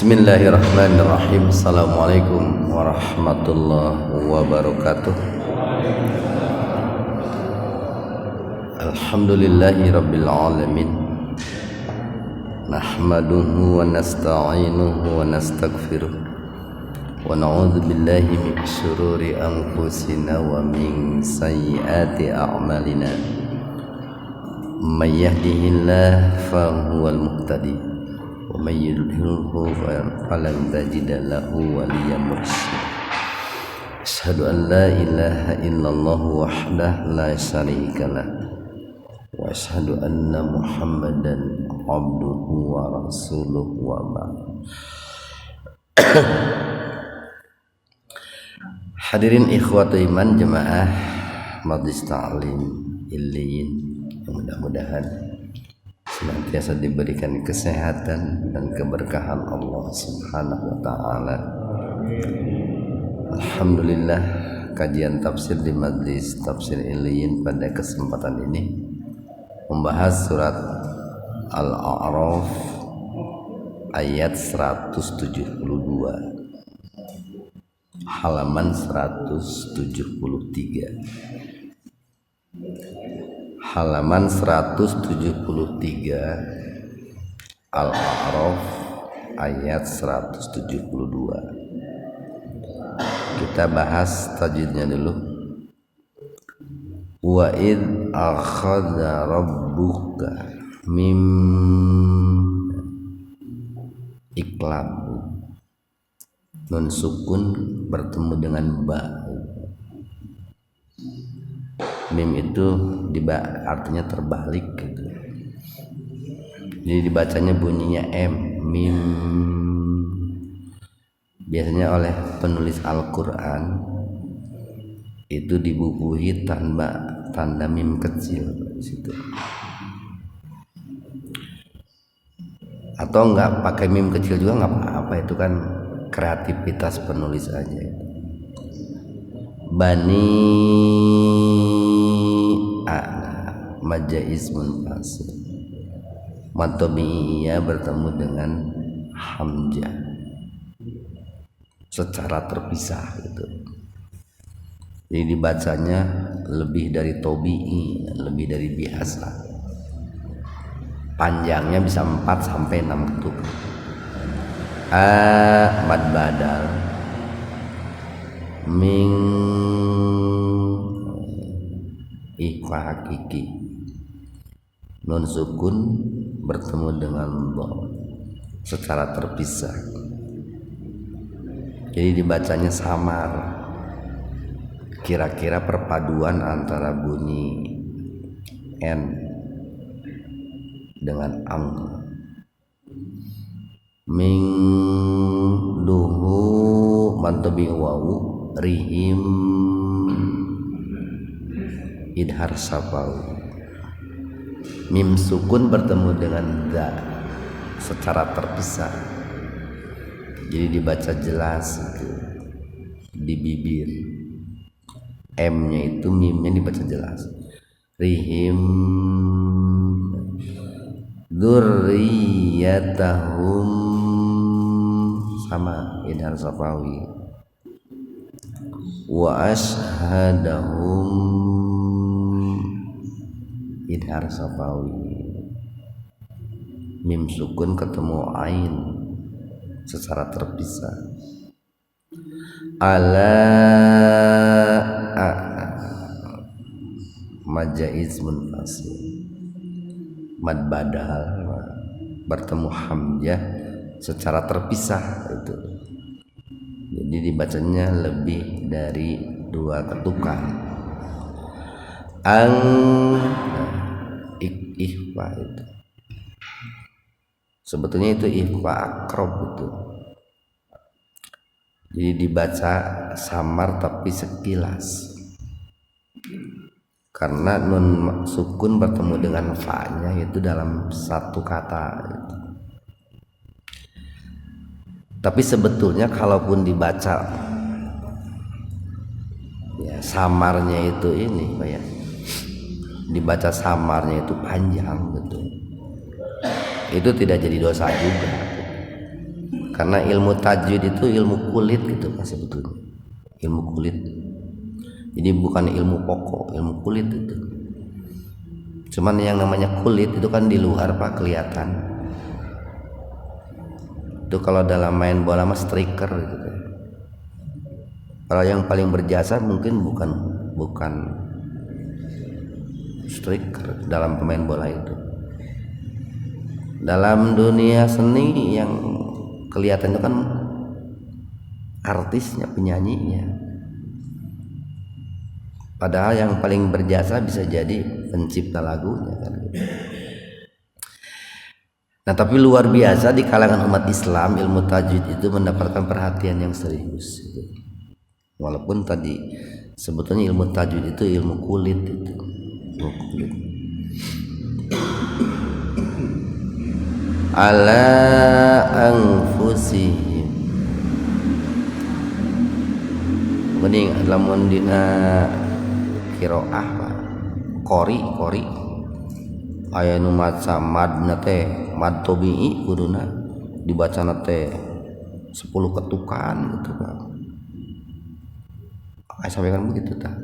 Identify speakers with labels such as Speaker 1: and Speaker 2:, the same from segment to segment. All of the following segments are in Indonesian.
Speaker 1: Bismillahirrahmanirrahim. Assalamualaikum warahmatullahi wabarakatuh. Alhamdulillahi rabbil alamin. Nahmaduhu wa nasta'inuhu wa nastaghfiruh. Wa na'udzu billahi min syururi anfusina wa min sayyiati a'malina. May yahdihillahu fa huwal muhtadi. Wa may yudlilhu falan tajida lahu waliyyan mursyida. Asyhadu an la ilaha illallah wahdahu la syarika lah wa asyhadu anna Muhammadan abduhu wa rasuluhu wa ba'd. Hadirin ikhwatu iman jemaah Majlis Ta'lim Illiyin, mudah-mudahan senantiasa diberikan kesehatan dan keberkahan Allah Subhanahu wa taala. Alhamdulillah, kajian tafsir di Majlis Tafsir Illiyin pada kesempatan ini membahas surat Al-A'raf ayat 172 halaman 173. Halaman 173 Al-A'raf ayat 172. Kita bahas tajwidnya dulu. Wa id akhadha rabbuka mim iklab. Nun sukun bertemu dengan ba. Mim itu artinya terbalik gitu. Jadi dibacanya bunyinya M, mim. Biasanya oleh penulis Al-Qur'an itu dibubuhi tanda mim kecil di situ. Atau enggak pakai mim kecil juga enggak apa-apa, itu kan kreativitas penulis aja itu. Bani majaiz munfasil, matobi'iyah bertemu dengan hamzah secara terpisah gitu. Jadi dibacanya lebih dari tobi'i, lebih dari biasa. Panjangnya bisa 4 sampai 6 ketuk. Mad badal ming ikhfa hakiki. Nun sukun bertemu dengan dha secara terpisah. Jadi dibacanya samar. Kira-kira perpaduan antara bunyi N dengan ang. Ming duhu mantabi wawu rihim idhar safau. Mim sukun bertemu dengan da secara terpisah. Jadi dibaca jelas itu di bibir. M-nya itu mimnya dibaca jelas. Rihim dzurriyyatahum sama idhar safawi. Wa ashhadahum idhar safawi. Mim sukun ketemu ain secara terpisah. Ala majaiz munfasil, mad badal bertemu hamzah secara terpisah itu. Jadi dibacanya lebih dari 2 ketukan. Ang ikhfa itu sebetulnya itu ikhfa akrob itu. Jadi dibaca samar tapi sekilas, karena nun sukun bertemu dengan fa-nya itu dalam satu kata gitu. Tapi sebetulnya kalaupun dibaca ya samarnya itu ini ya, dibaca samarnya itu panjang gitu, itu tidak jadi dosa juga. Karena ilmu tajwid itu ilmu kulit gitu Pak sebetulnya. Ilmu kulit. Jadi bukan ilmu pokok, ilmu kulit itu. Cuman yang namanya kulit itu kan di luar Pak kelihatan. Itu kalau dalam main bola mah striker gitu. Kalau yang paling berjasa mungkin bukan striker dalam pemain bola itu. Dalam dunia seni yang kelihatan itu kan artisnya, penyanyinya. Padahal yang paling berjasa bisa jadi pencipta lagunya kan. Nah tapi luar biasa di kalangan umat Islam ilmu tajwid itu mendapatkan perhatian yang serius. Walaupun tadi sebetulnya ilmu tajwid itu ilmu kulit itu, ilmu kulit. Ala anfusihim. Mending lamun dina kiroah Pak. Kori aya nu maca madna teh mad tabii kuduna dibacana teh 10 ketukan gitu Pak. Saya sampaikan begitu tah.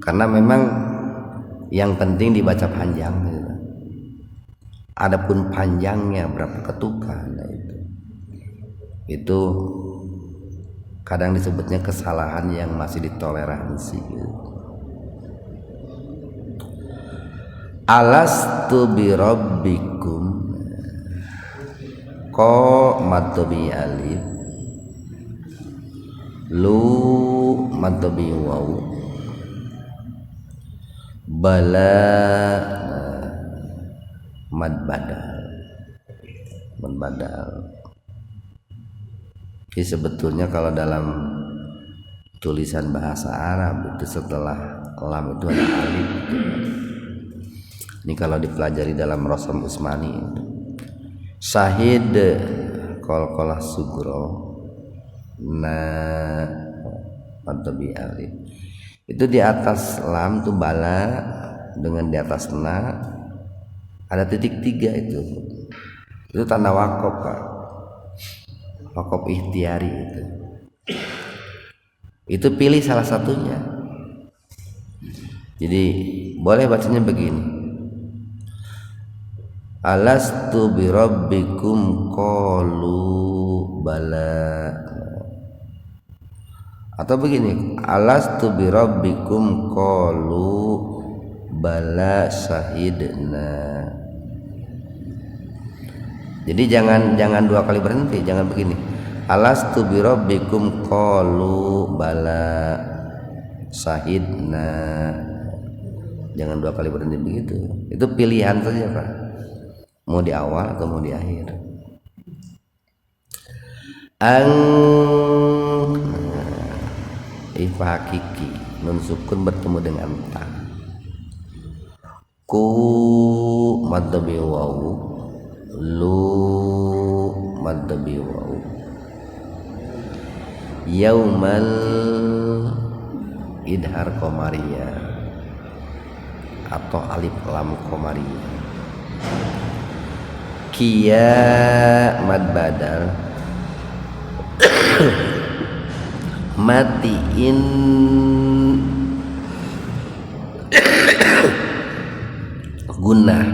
Speaker 1: Karena memang yang penting dibaca panjang gitu. Adapun panjangnya berapa ketukan nah itu kadang disebutnya kesalahan yang masih ditoleransi gitu. Alastu bi rabbikum ko matobi alif lu matobi waw bala mad badal. Jadi sebetulnya kalau dalam tulisan bahasa Arab itu setelah lam itu ada alif gitu. Ini kalau dipelajari dalam Rosam Usmani itu. Syahid qalqalah sugro na matobi alif. Itu di atas lam tuh bala dengan di atas na ada titik 3 itu. Itu tanda wakaf Pak. Wakaf ikhtiari itu pilih salah satunya. Jadi boleh bacanya begini, alastu bi rabbikum qalu bala, atau begini, alastu bi rabbikum qalu bala syahidna. Jadi jangan 2 kali berhenti, jangan begini. Alastu bi rabbikum qalu bala syahidna. Jangan 2 kali berhenti begitu. Itu pilihan saja Pak. Mau di awal atau mau di akhir. Ifa hakiki nun sukun bertemu dengan ta. Ku madbi waw lu madbi waw yaumal idhar komariya atau alif lam komariya kia mad badal matiin guna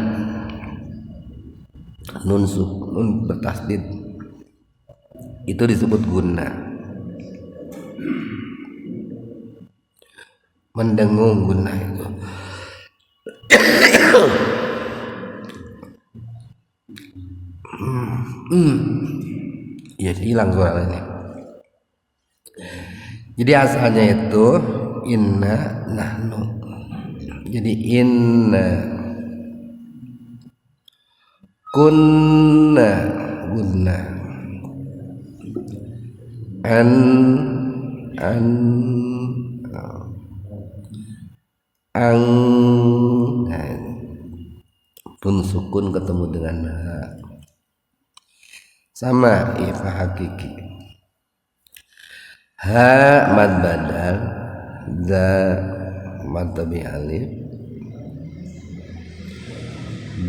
Speaker 1: nun bertasdid itu disebut guna, mendengung guna itu. Ya hilang suaranya. Jadi asalnya itu inna nahnu. Jadi inna kunna gunna an pun sukun ketemu dengan sama ifa hakiki. Ha mad badal, za mad tabi alif,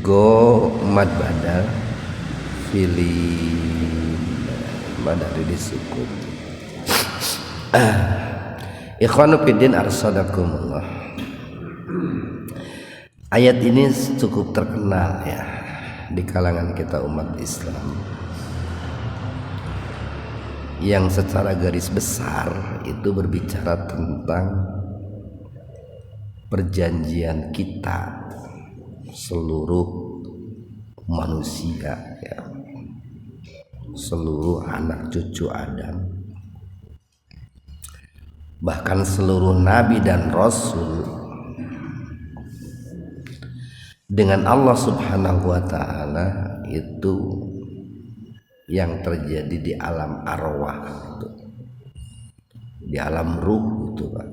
Speaker 1: go mad badal, safilin madari disukun. Ikhwanu fiddin arsadakumullah. Ayat ini cukup terkenal ya di kalangan kita umat Islam, yang secara garis besar itu berbicara tentang perjanjian kita seluruh manusia ya, seluruh anak cucu Adam, bahkan seluruh nabi dan rasul dengan Allah Subhanahu wa taala, itu yang terjadi di alam arwah itu, di alam ruh itu Pak.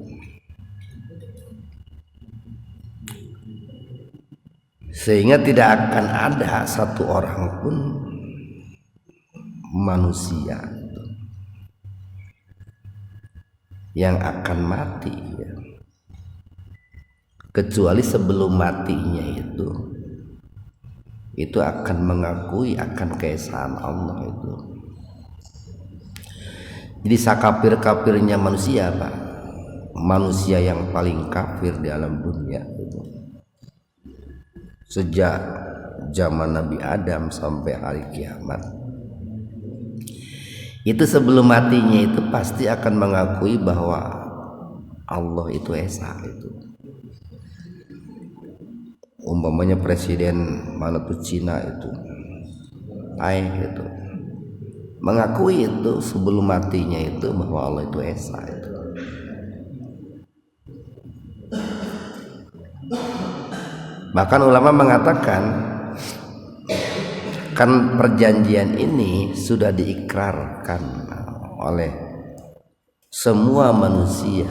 Speaker 1: Sehingga tidak akan ada satu orang pun manusia yang akan mati ya, kecuali sebelum matinya itu akan mengakui akan keesaan Allah itu. Jadi sakafir-kafirnya manusia Pak, manusia yang paling kafir di alam dunia itu, sejak zaman Nabi Adam sampai hari kiamat, itu sebelum matinya itu pasti akan mengakui bahwa Allah itu esa itu. Umpamanya presiden mana tuh Cina itu, itu mengakui itu sebelum matinya itu bahwa Allah itu esa itu. Bahkan ulama mengatakan kan perjanjian ini sudah diikrarkan oleh semua manusia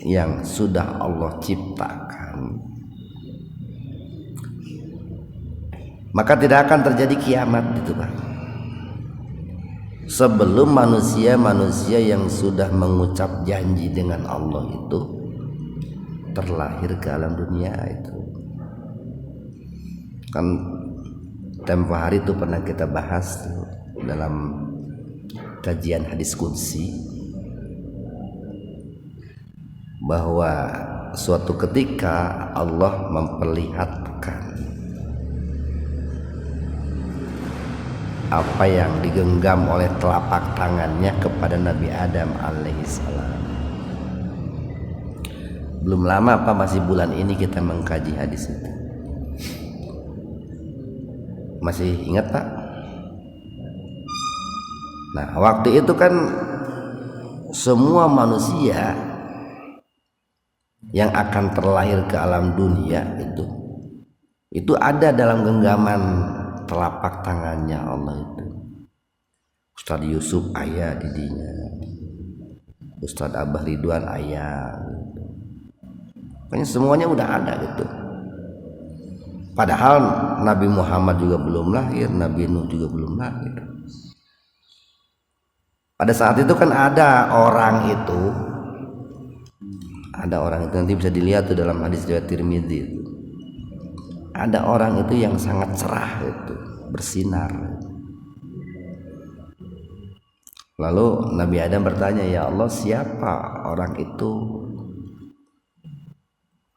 Speaker 1: yang sudah Allah ciptakan, maka tidak akan terjadi kiamat itu Pak sebelum manusia-manusia yang sudah mengucap janji dengan Allah itu terlahir ke alam dunia itu. Kan tempo hari itu pernah kita bahas tuh, dalam kajian hadis qudsi, bahwa suatu ketika Allah memperlihatkan apa yang digenggam oleh telapak tangannya kepada Nabi Adam alaihissalam. Belum lama apa, masih bulan ini kita mengkaji hadis itu. Masih ingat Pak? Nah waktu itu kan semua manusia yang akan terlahir ke alam dunia itu ada dalam genggaman telapak tangannya Allah itu. Ustadz Yusuf ayah didinya, Ustadz Abah Ridwan ayah gitu. Pokoknya semuanya udah ada gitu. Padahal Nabi Muhammad juga belum lahir, Nabi Nuh juga belum lahir. Pada saat itu kan ada orang itu nanti bisa dilihat tuh dalam hadis riwayat Tirmidzi itu. Ada orang itu yang sangat cerah itu, bersinar. Lalu Nabi Adam bertanya, ya Allah siapa orang itu?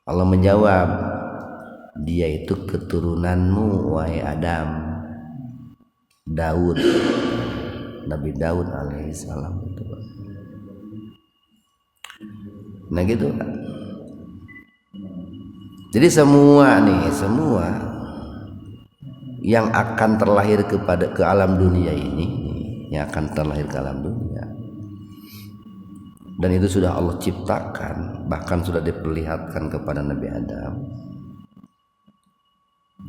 Speaker 1: Allah menjawab, dia itu keturunanmu wahai Adam, Daud, Nabi Daud alaihissalam itu. Nah gitu kan. Jadi semua yang akan terlahir ke alam dunia ini, yang akan terlahir ke alam dunia, dan itu sudah Allah ciptakan, bahkan sudah diperlihatkan kepada Nabi Adam,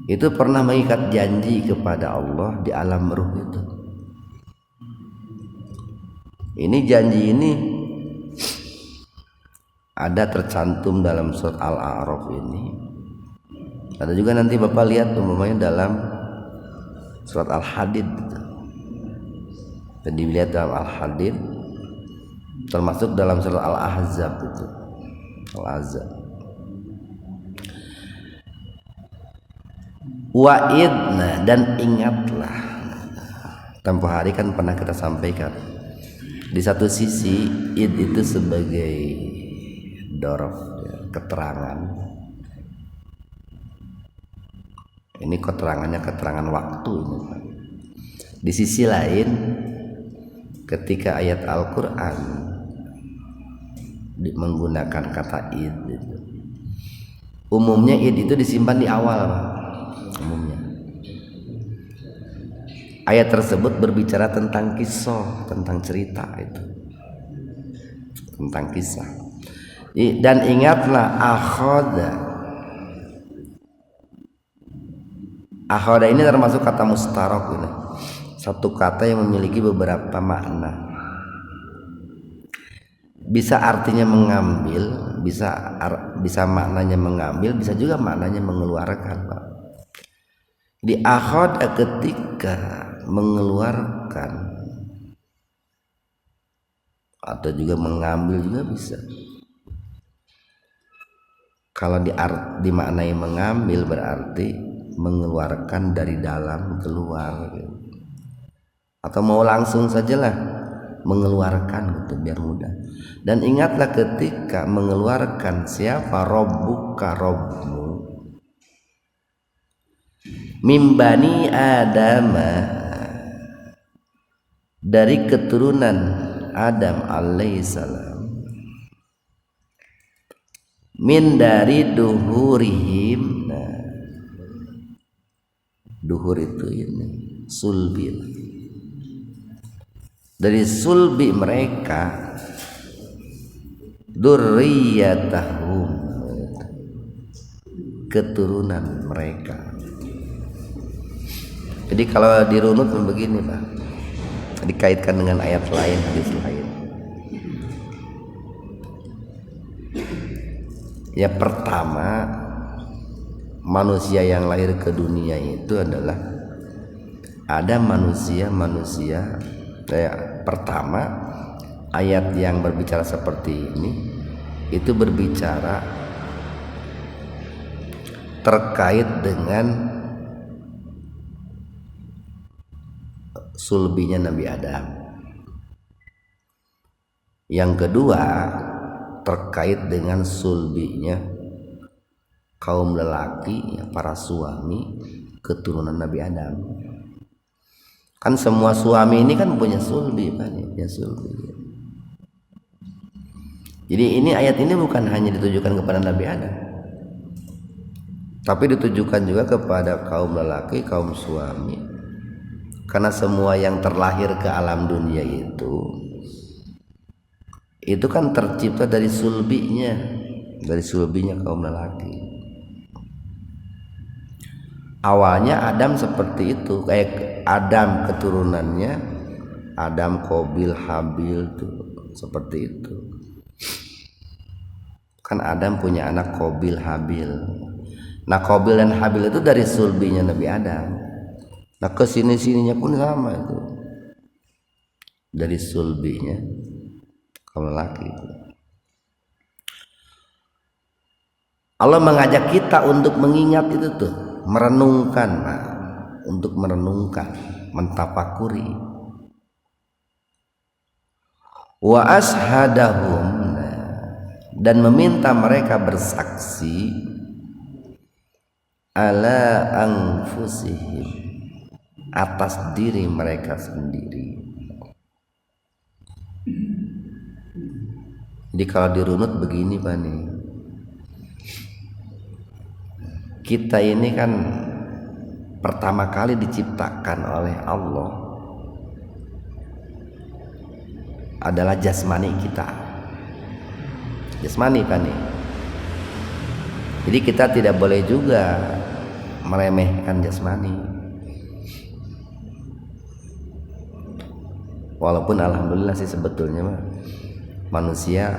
Speaker 1: itu pernah mengikat janji kepada Allah di alam ruh itu. Ini janji ini ada tercantum dalam surat Al-A'raf ini. Ada juga nanti Bapak lihat umpamanya dalam surat Al-Hadid gitu. Dan dilihat dalam Al-Hadid, termasuk dalam surat Al-Ahzab itu. Al-Ahzab. Wa'idna, dan ingatlah. Tempo hari kan pernah kita sampaikan, di satu sisi id itu sebagai dorof ya, keterangan. Ini keterangannya keterangan waktu ini. Di sisi lain, ketika ayat Al-Quran menggunakan kata id itu, umumnya id itu disimpan di awal, Pak. Umumnya ayat tersebut berbicara tentang kisah, tentang cerita itu, tentang kisah. Dan ingatlah akhoda ini termasuk kata mustarok ini, satu kata yang memiliki beberapa makna. Bisa artinya mengambil, bisa maknanya mengambil, bisa juga maknanya mengeluarkan, Pak. Di akhoda ketika mengeluarkan atau juga mengambil juga bisa. Kalau dimaknai mengambil berarti mengeluarkan dari dalam keluar, atau mau langsung sajalah mengeluarkan gitu biar mudah. Dan ingatlah ketika mengeluarkan, siapa? Rabbuka, Rabbmu, min bani Adama, dari keturunan Adam alaihissalam, min dari duhurihim. Nah, duhur itu ini sulbi, dari sulbi mereka, dzurriyyatahum, keturunan mereka. Jadi kalau dirunut begini, Pak, dikaitkan dengan ayat lain, hadis lain. Ya, pertama, manusia yang lahir ke dunia itu adalah ada manusia pertama, ayat yang berbicara seperti ini itu berbicara terkait dengan sulbinya Nabi Adam. Yang kedua, terkait dengan sulbinya kaum lelaki, para suami keturunan Nabi Adam. Kan semua suami ini kan punya sulbi, kan? Ya, sulbi. Jadi ini ayat ini bukan hanya ditujukan kepada Nabi Adam, tapi ditujukan juga kepada kaum lelaki, kaum suami. Karena semua yang terlahir ke alam dunia itu kan tercipta dari sulbinya kaum lelaki. Awalnya Adam seperti itu, kayak Adam keturunannya, Adam, Qabil, Habil tuh seperti itu. Kan Adam punya anak Qabil, Habil. Nah, Qabil dan Habil itu dari sulbinya Nabi Adam. Nah, kesini-sininya pun sama itu, dari sulbinya kaum lelaki itu. Allah mengajak kita untuk mengingat itu tuh, merenungkan, nah, untuk merenungkan, mentafakuri. Wa ashadahum, dan meminta mereka bersaksi, ala anfusihim, atas diri mereka sendiri. Jadi kalau dirunut begini, Pak, nih, kita ini kan pertama kali diciptakan oleh Allah adalah jasmani kita, jasmani, Pak, nih. Jadi kita tidak boleh juga meremehkan jasmani. Walaupun alhamdulillah sih sebetulnya manusia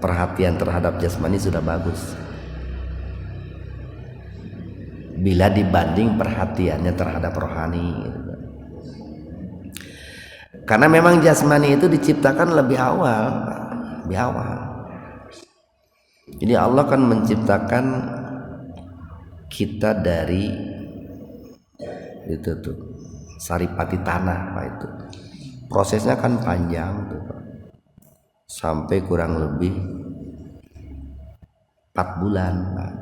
Speaker 1: perhatian terhadap jasmani sudah bagus bila dibanding perhatiannya terhadap rohani. Karena memang jasmani itu diciptakan lebih awal. Jadi Allah kan menciptakan kita dari itu tuh, saripati tanah Pak. Itu prosesnya kan panjang tuh Pak, sampai kurang lebih 4 bulan Pak.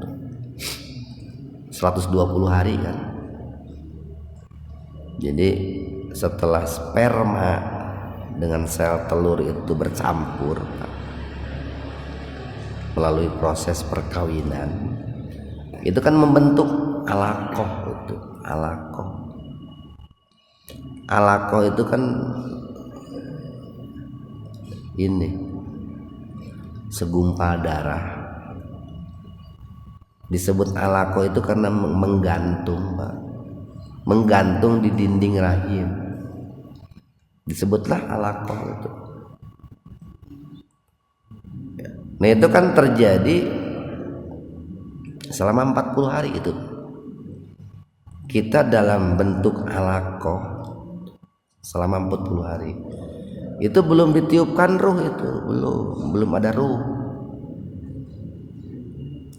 Speaker 1: 120 hari kan. Jadi setelah sperma dengan sel telur itu bercampur Pak, melalui proses perkawinan, itu kan membentuk alaqah. Itu alaqah itu kan ini segumpal darah. Disebut alaqah itu karena menggantung Pak, menggantung di dinding rahim, disebutlah alaqah itu. Nah itu kan terjadi selama 40 hari itu. Kita dalam bentuk alaqah selama 40 hari. Itu belum ditiupkan ruh, itu belum ada ruh.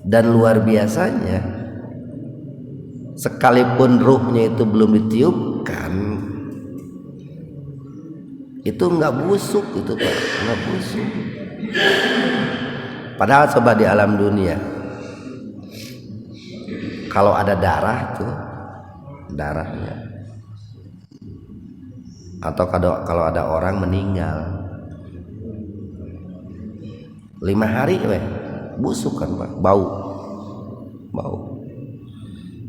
Speaker 1: Dan luar biasanya, sekalipun ruhnya itu belum ditiupkan, itu nggak busuk itu Pak, nggak busuk. Padahal coba di alam dunia, kalau ada darah tuh, darahnya, atau kalau ada orang meninggal 5 hari busuk kan Pak, bau.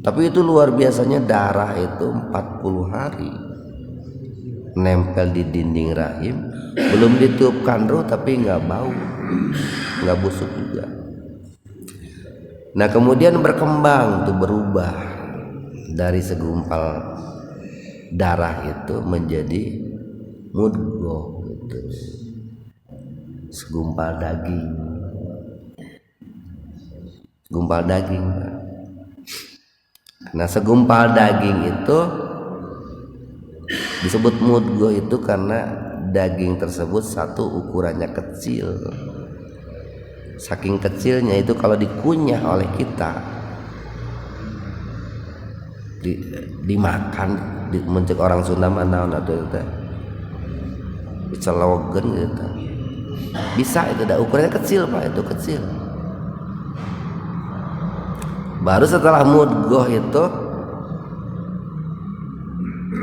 Speaker 1: Tapi itu luar biasanya, darah itu 40 hari nempel di dinding rahim, belum ditiupkan ruh, tapi nggak bau, nggak busuk juga. Nah kemudian berkembang tuh, berubah dari segumpal darah itu menjadi mudghah gitu, segumpal daging. Nah segumpal daging itu disebut mudghah itu karena daging tersebut satu ukurannya kecil. Saking kecilnya itu kalau dikunyah oleh kita, dimakan, mencek orang Sunda mana atau itu dicelogen gitu, bisa itu, ukurannya kecil Pak, itu kecil. Baru setelah mudghah itu,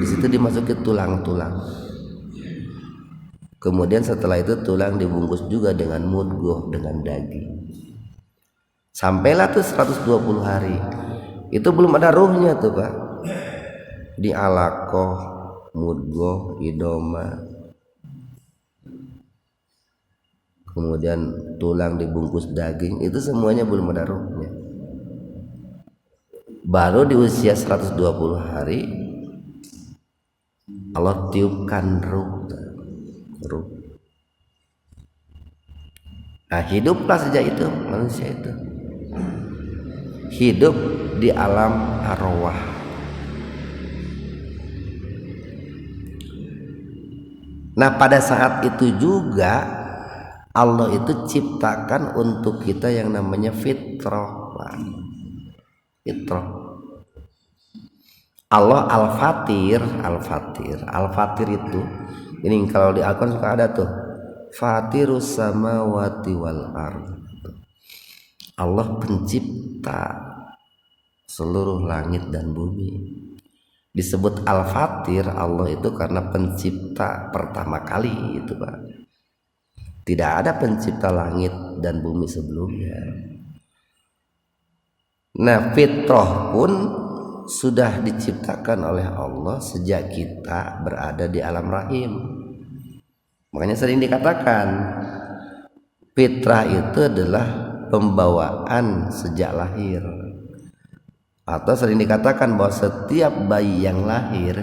Speaker 1: di situ dimasuki tulang-tulang. Kemudian setelah itu tulang dibungkus juga dengan mudghah, dengan daging. Sampailah tuh 120 hari. Itu belum ada ruhnya tuh Pak. Di alaqah, mudghah, idoma. Kemudian tulang dibungkus daging, itu semuanya belum ada ruhnya. Baru di usia 120 hari Allah tiupkan ruh. Nah hiduplah sejak itu manusia itu hidup di alam arwah. Nah pada saat itu juga Allah itu ciptakan untuk kita yang namanya fitrah. Allah Al-Fatir itu, ini kalau di Al-Quran suka ada tuh, Fatirus samawati wal ardh. Allah pencipta seluruh langit dan bumi. Disebut Al-Fatir Allah itu karena pencipta pertama kali itu Pak. Tidak ada pencipta langit dan bumi sebelumnya. Nah fitrah pun sudah diciptakan oleh Allah sejak kita berada di alam rahim. Makanya sering dikatakan fitrah itu adalah pembawaan sejak lahir. Atau sering dikatakan bahwa setiap bayi yang lahir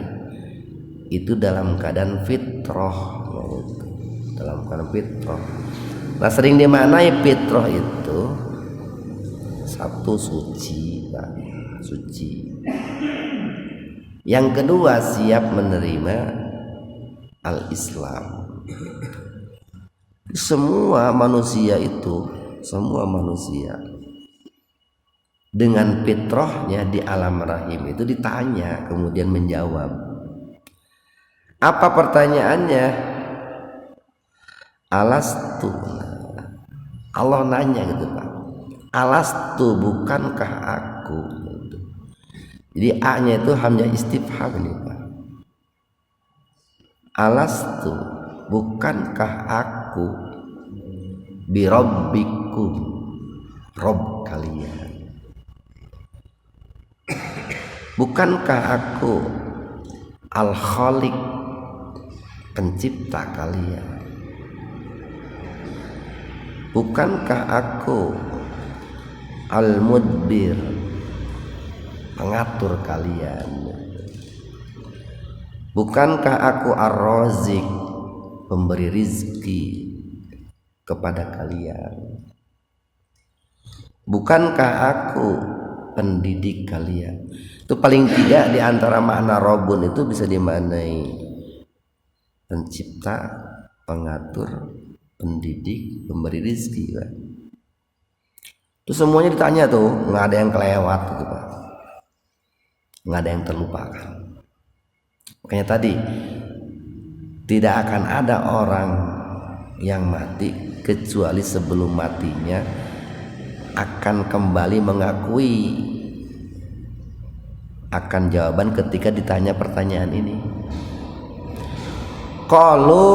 Speaker 1: itu dalam keadaan fitrah, dalam keadaan fitrah. Nah sering dimaknai fitrah itu satu, suci Pak, suci. Yang kedua siap menerima al-Islam. Semua manusia dengan fitrahnya di alam rahim itu ditanya, kemudian menjawab. Apa pertanyaannya? Alastu. Allah nanya gitu Pak. Alastu, bukankah aku? Jadi A-nya itu hamzah istifham ini Pak. Alastu, bukankah aku birabbikum, Rob kalian? Bukankah aku Al-Khaliq, pencipta kalian? Bukankah aku Al-Mudbir, pengatur kalian? Bukankah aku Ar-Razik, pemberi rizki kepada kalian? Bukankah aku pendidik kalian? Itu paling tidak di antara makna Rabbun itu bisa dimaknai pencipta, pengatur, pendidik, pemberi rizki Pak. Itu semuanya ditanya tuh, nggak ada yang kelewat gitu Pak, nggak ada yang terlupakan. Makanya tadi tidak akan ada orang yang mati kecuali sebelum matinya akan kembali mengakui akan jawaban ketika ditanya pertanyaan ini. Kalau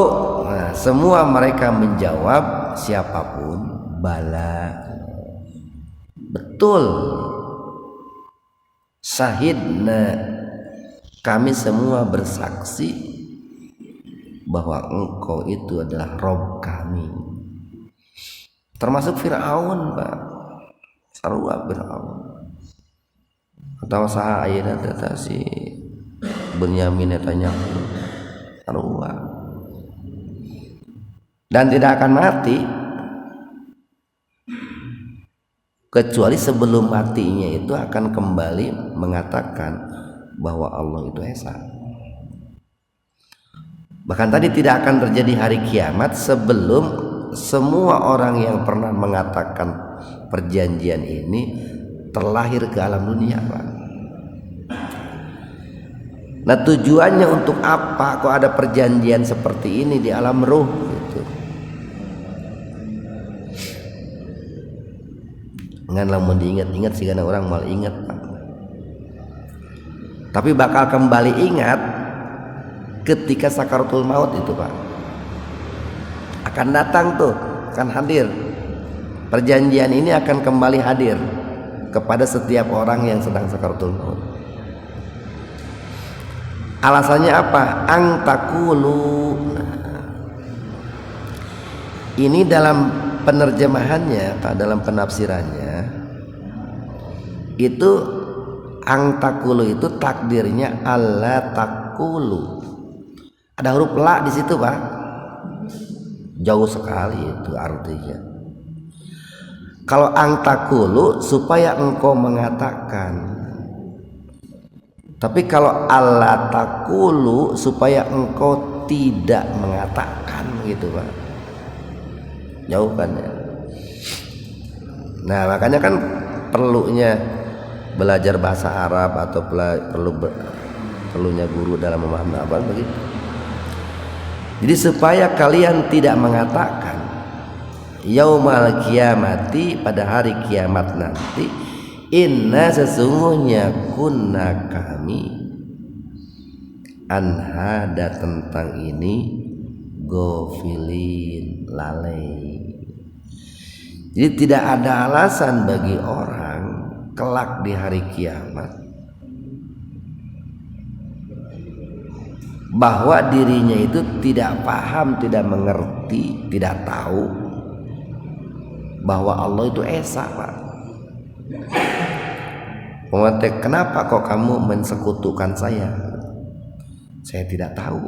Speaker 1: semua mereka menjawab, siapapun, bala, betul, syahidna, kami semua bersaksi bahwa engkau itu adalah Rob kami. Termasuk Fir'aun Pak, sarua Fir'aun. Atau saha ayeuna teh si Bunyamin tanya sarua. Dan tidak akan mati kecuali sebelum matinya itu akan kembali mengatakan bahwa Allah itu esa. Bahkan tadi tidak akan terjadi hari kiamat sebelum semua orang yang pernah mengatakan perjanjian ini terlahir ke alam dunia Pak. Nah tujuannya untuk apa kok ada perjanjian seperti ini di alam ruh gitu. Ngan lamun diingat-ingat sih karena orang mal ingat Pak. Tapi bakal kembali ingat ketika sakaratul maut itu Pak. Akan datang tuh, akan hadir. Perjanjian ini akan kembali hadir kepada setiap orang yang sedang sakaratul maut. Alasannya apa? Angtakulu. Ini dalam penerjemahannya, dalam penafsirannya itu angtakulu itu takdirnya alla takulu. Ada huruf la di situ Pak. Jauh sekali itu artinya. Kalau angtakulu supaya engkau mengatakan. Tapi kalau alla takulu supaya engkau tidak mengatakan gitu Pak. Jauh kan ya. Nah makanya kan perlunya belajar bahasa Arab atau perlunya guru dalam memahami apa begitu. Jadi supaya kalian tidak mengatakan yaumal kiamati, pada hari kiamat nanti, inna sesungguhnya kunna kami anhada tentang ini gofilin, lalai. Jadi tidak ada alasan bagi orang kelak di hari kiamat bahwa dirinya itu tidak paham, tidak mengerti, tidak tahu bahwa Allah itu esa Pak. Kenapa kok kamu mensekutukan saya? Saya tidak tahu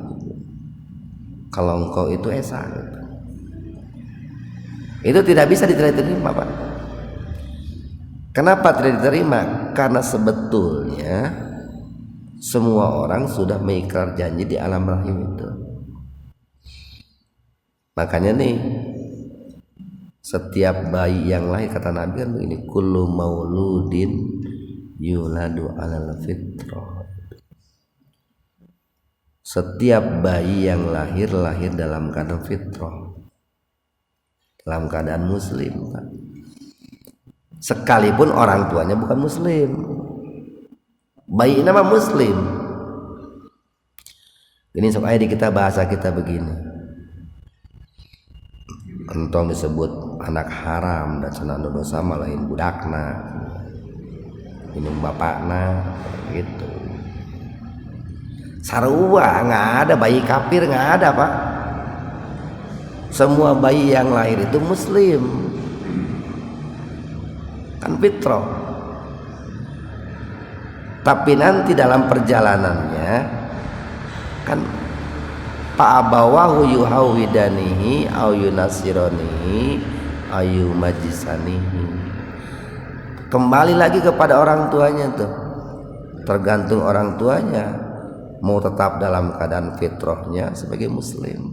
Speaker 1: kalau engkau itu esa. Itu tidak bisa diterima Pak. Kenapa tidak diterima? Karena sebetulnya semua orang sudah mengikrar janji di alam rahim itu. Makanya nih setiap bayi yang lahir kata Nabi kan begini, kullu mauludin yuladu alal fitrah. Setiap bayi yang lahir dalam keadaan fitrah, dalam keadaan muslim, Pak. Sekalipun orang tuanya bukan muslim, bayi nama muslim. Ini sok aya di kita bahasa kita begini, entong disebut anak haram dan cenah dosa mah lain budakna, minum bapakna gitu. Sarua nggak ada bayi kafir, nggak ada Pak. Semua bayi yang lahir itu muslim, kan fitrah. Tapi nanti dalam perjalanannya kan fa'abawahu yuhawidanihi au yunasironihi ayu majisanihi, kembali lagi kepada orang tuanya tuh, tergantung orang tuanya mau tetap dalam keadaan fitrahnya sebagai muslim,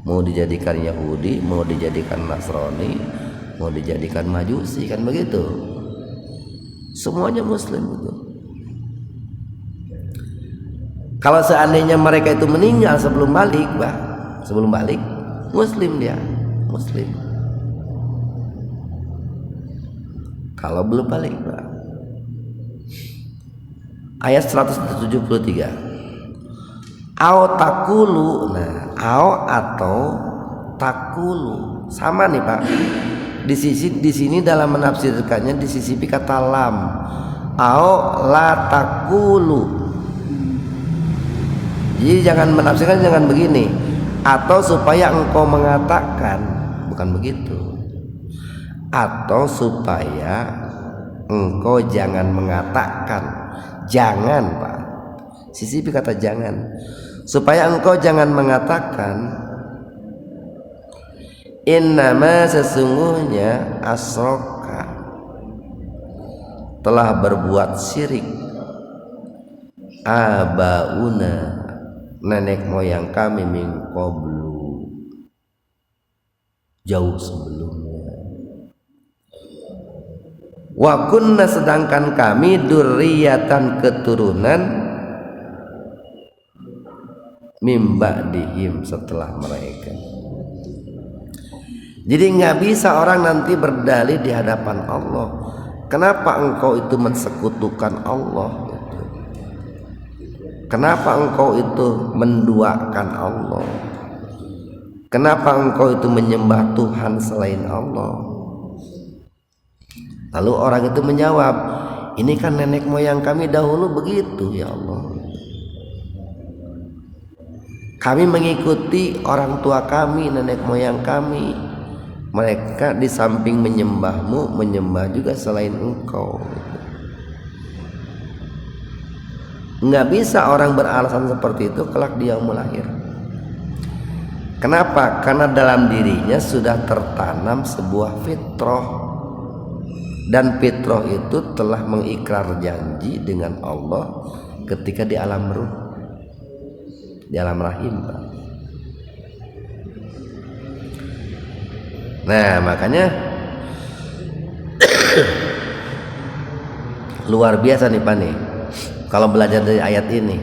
Speaker 1: mau dijadikan Yahudi, mau dijadikan Nasrani, mau dijadikan Majusi, kan begitu. Semuanya muslim itu. Kalau seandainya mereka itu meninggal sebelum balik, Bah, sebelum balik muslim dia, muslim. Kalau belum balik, Bah. Ayat 173. Au takulu, nah, au atau takulu sama nih Pak. Di sini dalam menafsirkannya disisipi kata lam. Au la takulu. Jadi jangan menafsirkan, jangan begini, atau supaya engkau mengatakan, bukan begitu. Atau supaya engkau jangan mengatakan, jangan Pak. Sisipi kata jangan, supaya engkau jangan mengatakan innama sesungguhnya asroka telah berbuat syirik abauna nenek moyang kami min qablu jauh sebelumnya, wa kunna sedangkan kami dzurriyyatan keturunan mimba dihim setelah mereka. Jadi nggak bisa orang nanti berdalih di hadapan Allah, kenapa engkau itu mensekutukan Allah, kenapa engkau itu menduakan Allah, kenapa engkau itu menyembah Tuhan selain Allah. Lalu orang itu menjawab, ini kan nenek moyang kami dahulu begitu ya Allah, kami mengikuti orang tua kami, nenek moyang kami. Mereka di samping menyembahmu, menyembah juga selain engkau. Nggak bisa orang beralasan seperti itu kelak dia mau lahir. Kenapa? Karena dalam dirinya sudah tertanam sebuah fitrah, dan fitrah itu telah mengikrar janji dengan Allah ketika di alam ruh, di alam rahim. Nah makanya luar biasa nih Pak nih, kalau belajar dari ayat ini.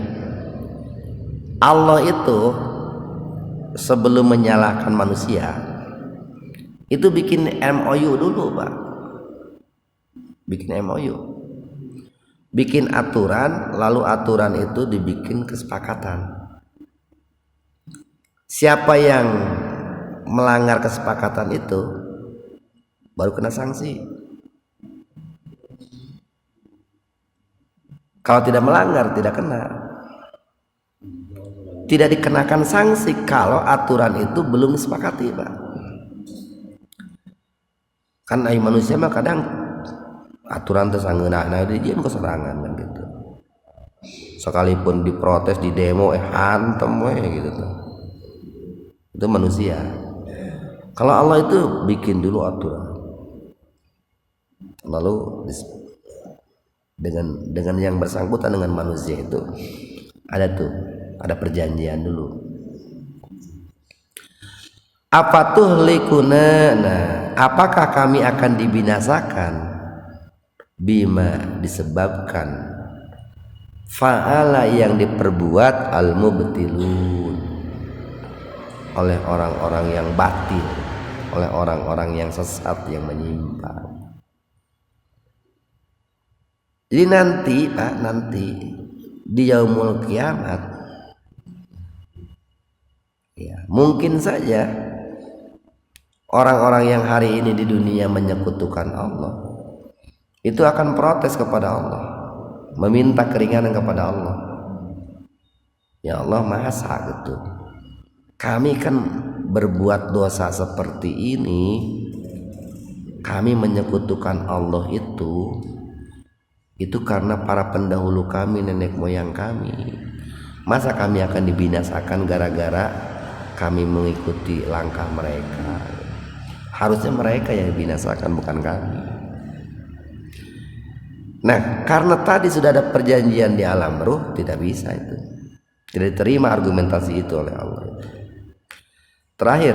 Speaker 1: Allah itu sebelum menyalahkan manusia itu bikin MOU dulu Pak, bikin MOU, bikin aturan, lalu aturan itu dibikin kesepakatan. Siapa yang melanggar kesepakatan itu baru kena sanksi. Kalau tidak melanggar tidak kena, tidak dikenakan sanksi kalau aturan itu belum disepakati Pak. Kan ai manusia mah kadang aturan tersanggeuna nah dia keserangan kan gitu. Sekalipun diprotes di demo hantem gitu tuh. Itu manusia. Kalau Allah itu bikin dulu aturan, lalu dengan yang bersangkutan dengan manusia itu ada perjanjian dulu. Apa tuh likuna? Nah, apakah kami akan dibinasakan? Bima disebabkan fa'ala yang diperbuat al-mubtilun oleh orang-orang yang batil, oleh orang-orang yang sesat, yang menyimpang. Jadi nanti di yaumul kiamat ya, mungkin saja orang-orang yang hari ini di dunia menyekutukan Allah itu akan protes kepada Allah, meminta keringanan kepada Allah. Ya Allah, masa gitu kami kan berbuat dosa seperti ini, kami menyekutukan Allah itu karena para pendahulu kami, nenek moyang kami. Masa kami akan dibinasakan gara-gara kami mengikuti langkah mereka? Harusnya mereka yang dibinasakan, bukan kami. Nah, karena tadi sudah ada perjanjian di alam ruh, tidak bisa itu, tidak diterima argumentasi itu oleh Allah. Terakhir,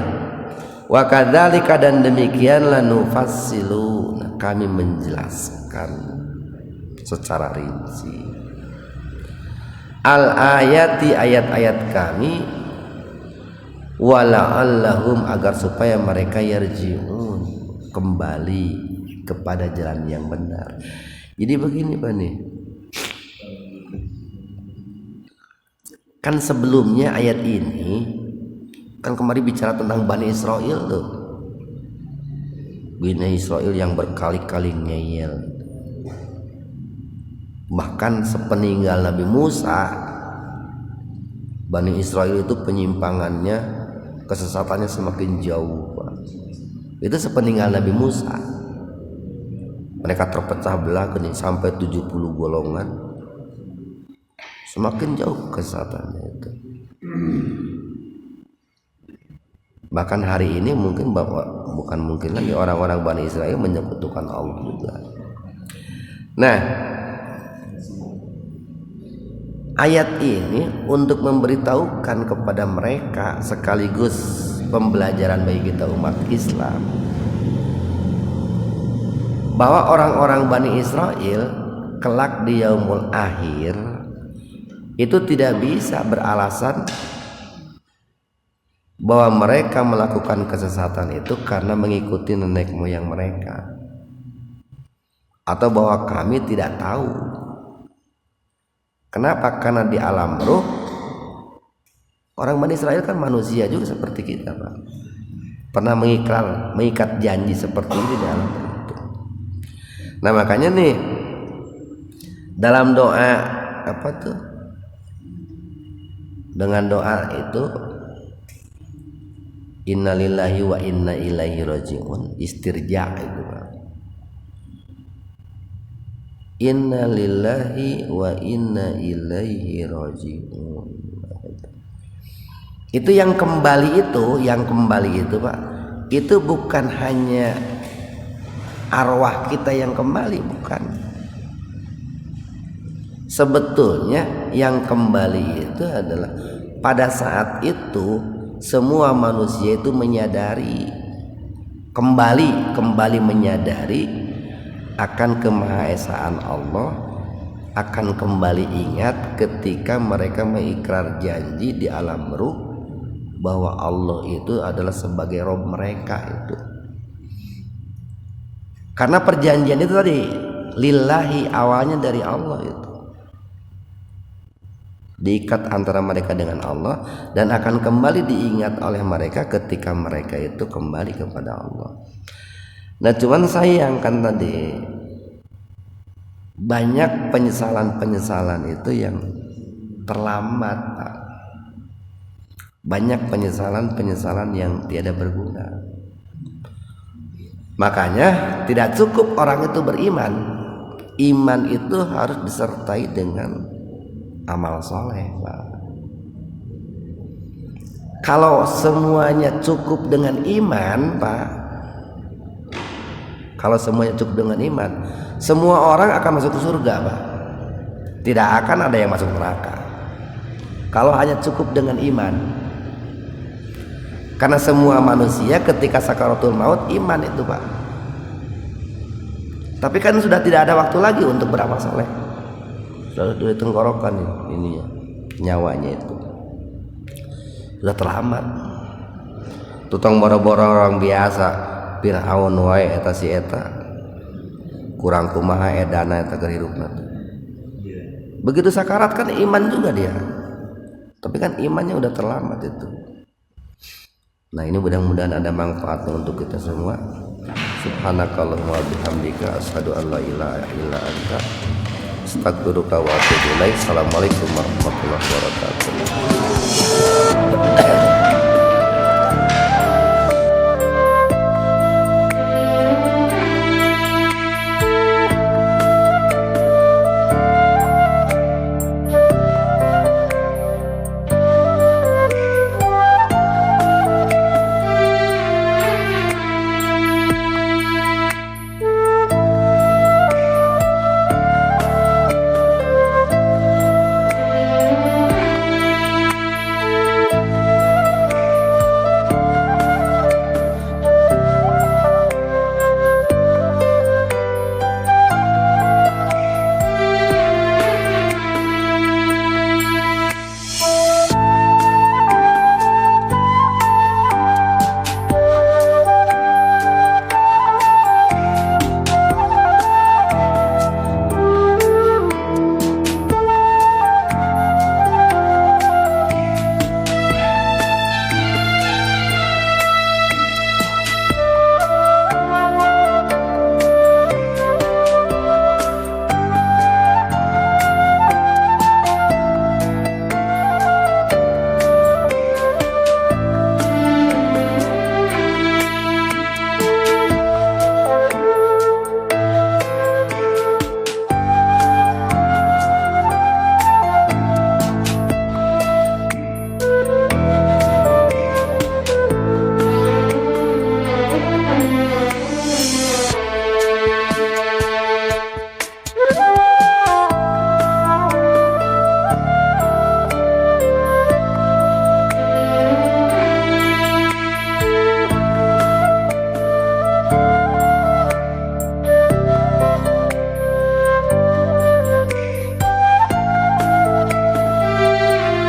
Speaker 1: wa kadzalika, dan demikianlah nufassilu, kami menjelaskan secara rinci al ayati, ayat-ayat kami, wala'allahum, agar supaya mereka yarji'un, kembali kepada jalan yang benar. Jadi begini Pak nih, kan sebelumnya ayat ini kan kemarin bicara tentang Bani Israel tuh, Bani Israel yang berkali-kali ngeyel. Bahkan sepeninggal Nabi Musa, Bani Israel itu penyimpangannya, kesesatannya semakin jauh Pak. Itu sepeninggal Nabi Musa, mereka terpecah belah sampai 70 golongan, semakin jauh kesesatannya itu. Bahkan hari ini mungkin bukan mungkin lagi orang-orang Bani Israel menyekutukan Allah juga. Nah, ayat ini untuk memberitahukan kepada mereka, sekaligus pembelajaran bagi kita umat Islam, bahwa orang-orang Bani Israel kelak di yaumul akhir itu tidak bisa beralasan bahwa mereka melakukan kesesatan itu karena mengikuti nenek moyang mereka, atau bahwa kami tidak tahu. Kenapa? Karena di alam ruh orang Bani Israel kan manusia juga seperti kita Pak, pernah mengikat janji seperti ini di alam ruh itu. Nah makanya nih dalam doa apa tuh, dengan doa itu innalillahi wa inna ilaihi raji'un, istirja itu Pak. Innalillahi wa inna ilaihi raji'un, itu yang kembali itu Pak, itu bukan hanya arwah kita yang kembali, bukan. Sebetulnya yang kembali itu adalah pada saat itu semua manusia itu menyadari, kembali menyadari akan kemahaesaan Allah, akan kembali ingat ketika mereka mengikrar janji di alam ruh bahwa Allah itu adalah sebagai Rob mereka itu. Karena perjanjian itu tadi lillahi, awalnya dari Allah itu, diikat antara mereka dengan Allah, dan akan kembali diingat oleh mereka ketika mereka itu kembali kepada Allah. Nah cuman sayang kan tadi banyak penyesalan itu yang terlambat Pak. Banyak penyesalan yang tiada berguna. Makanya tidak cukup orang itu beriman. Iman itu harus disertai dengan amal soleh Pak. Kalau semuanya cukup dengan iman Pak, kalau semuanya cukup dengan iman, semua orang akan masuk ke surga Pak. Tidak akan ada yang masuk neraka kalau hanya cukup dengan iman. Karena semua manusia ketika sakaratul maut iman itu Pak. Tapi kan sudah tidak ada waktu lagi untuk beramal soleh, sudah tenggorokan ininya, nyawanya itu sudah terlambat. Tutong boro-boro orang biasa Fir'aun wae eta si eta kurang kumaha edana eta keur hirupna. Begitu sakarat kan iman juga dia, tapi kan imannya udah terlambat itu. Nah ini mudah-mudahan ada manfaatnya untuk kita semua. Subhanakallahumma wa bihamdika asyhadu an la ilaha illa anta astaghfiruka wa atubu ilaik. Assalamualaikum warahmatullahi wabarakatuh.